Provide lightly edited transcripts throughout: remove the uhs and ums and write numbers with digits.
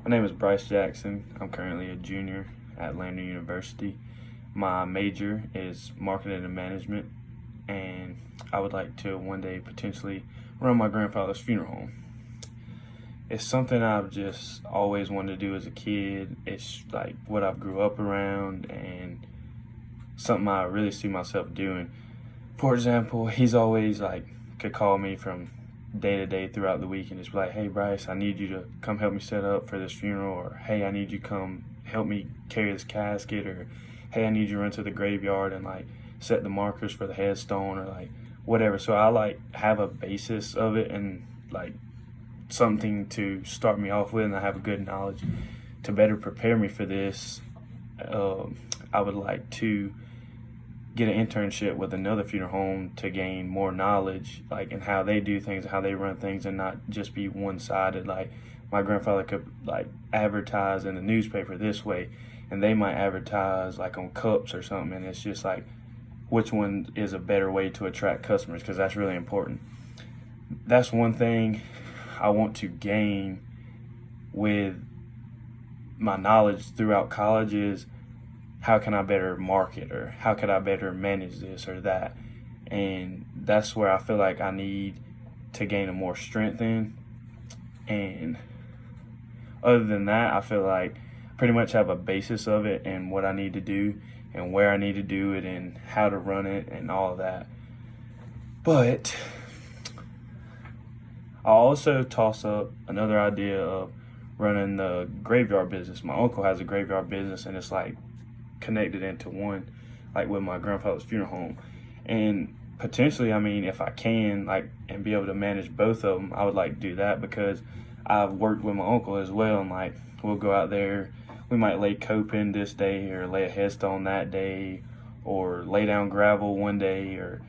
My name is Bryce Jackson. I'm currently a junior at Lander University. My major is marketing and management, and I would like to one day potentially run my grandfather's funeral home. It's something I've just always wanted to do as a kid. It's like what I've grew up around and something I really see myself doing. For example, he's always could call me from day to day throughout the week and just be like, hey Bryce, I need you to come help me set up for this funeral, or hey, I need you to come help me carry this casket, or hey, I need you to run to the graveyard and set the markers for the headstone, or whatever. So I have a basis of it and something to start me off with, and I have a good knowledge to better prepare me for this. I would like to get an internship with another funeral home to gain more knowledge, in how they do things, how they run things, and not just be one-sided. My grandfather could advertise in the newspaper this way, and they might advertise on cups or something, and it's just which one is a better way to attract customers, because that's really important. That's one thing I want to gain with my knowledge throughout college is, how can I better market, or how could I better manage this or that? And that's where I feel like I need to gain a more strength in. And other than that, I feel like I pretty much have a basis of it and what I need to do and where I need to do it and how to run it and all of that. But I also toss up another idea of running the graveyard business. My uncle has a graveyard business, and it's connected into one, with my grandfather's funeral home. And potentially, if I can and be able to manage both of them, I would like to do that, because I've worked with my uncle as well, and we'll go out there, we might lay coping this day, or lay a headstone that day, or lay down gravel one day, or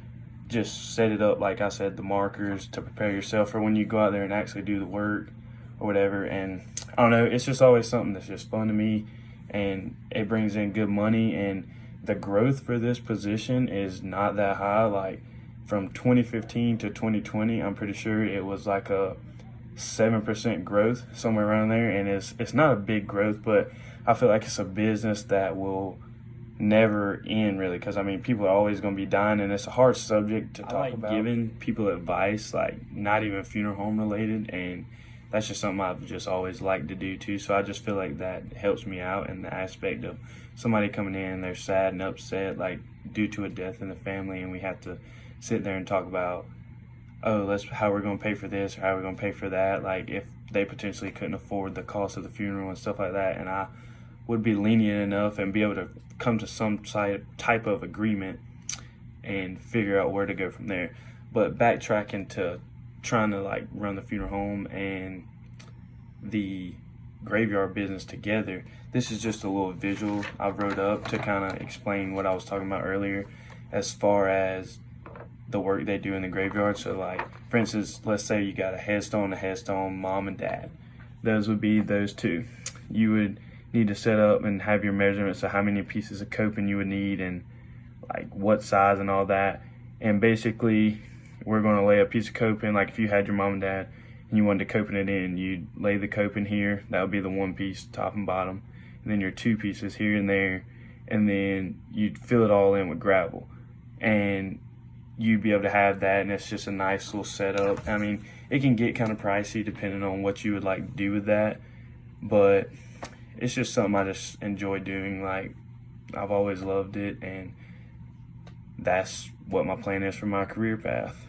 just set it up, like I said, the markers to prepare yourself for when you go out there and actually do the work or whatever. And I don't know, it's just always something that's just fun to me, and it brings in good money, and the growth for this position is not that high. From 2015 to 2020, I'm pretty sure it was a 7% growth, somewhere around there, and it's not a big growth, but I feel like it's a business that will never end, really, because people are always going to be dying, and it's a hard subject to talk about. Giving people advice, not even funeral home related, and that's just something I've just always liked to do too. So I just feel like that helps me out in the aspect of somebody coming in, they're sad and upset, due to a death in the family, and we have to sit there and talk about, how we're going to pay for this, or how we're going to pay for that, if they potentially couldn't afford the cost of the funeral and stuff like that. And I would be lenient enough and be able to come to some type of agreement and figure out where to go from there. But backtracking to trying to run the funeral home and the graveyard business together, this is just a little visual I wrote up to kind of explain what I was talking about earlier as far as the work they do in the graveyard. So for instance, let's say you got a headstone, mom and dad. Those would be those two. You would need to set up and have your measurements of how many pieces of coping you would need, and what size and all that. And basically, we're going to lay a piece of coping. If you had your mom and dad and you wanted to coping it in, you'd lay the coping here. That would be the one piece, top and bottom. And then your two pieces here and there. And then you'd fill it all in with gravel. And you'd be able to have that, and it's just a nice little setup. It can get kind of pricey depending on what you would like to do with that. But it's just something I just enjoy doing. I've always loved it, and that's what my plan is for my career path.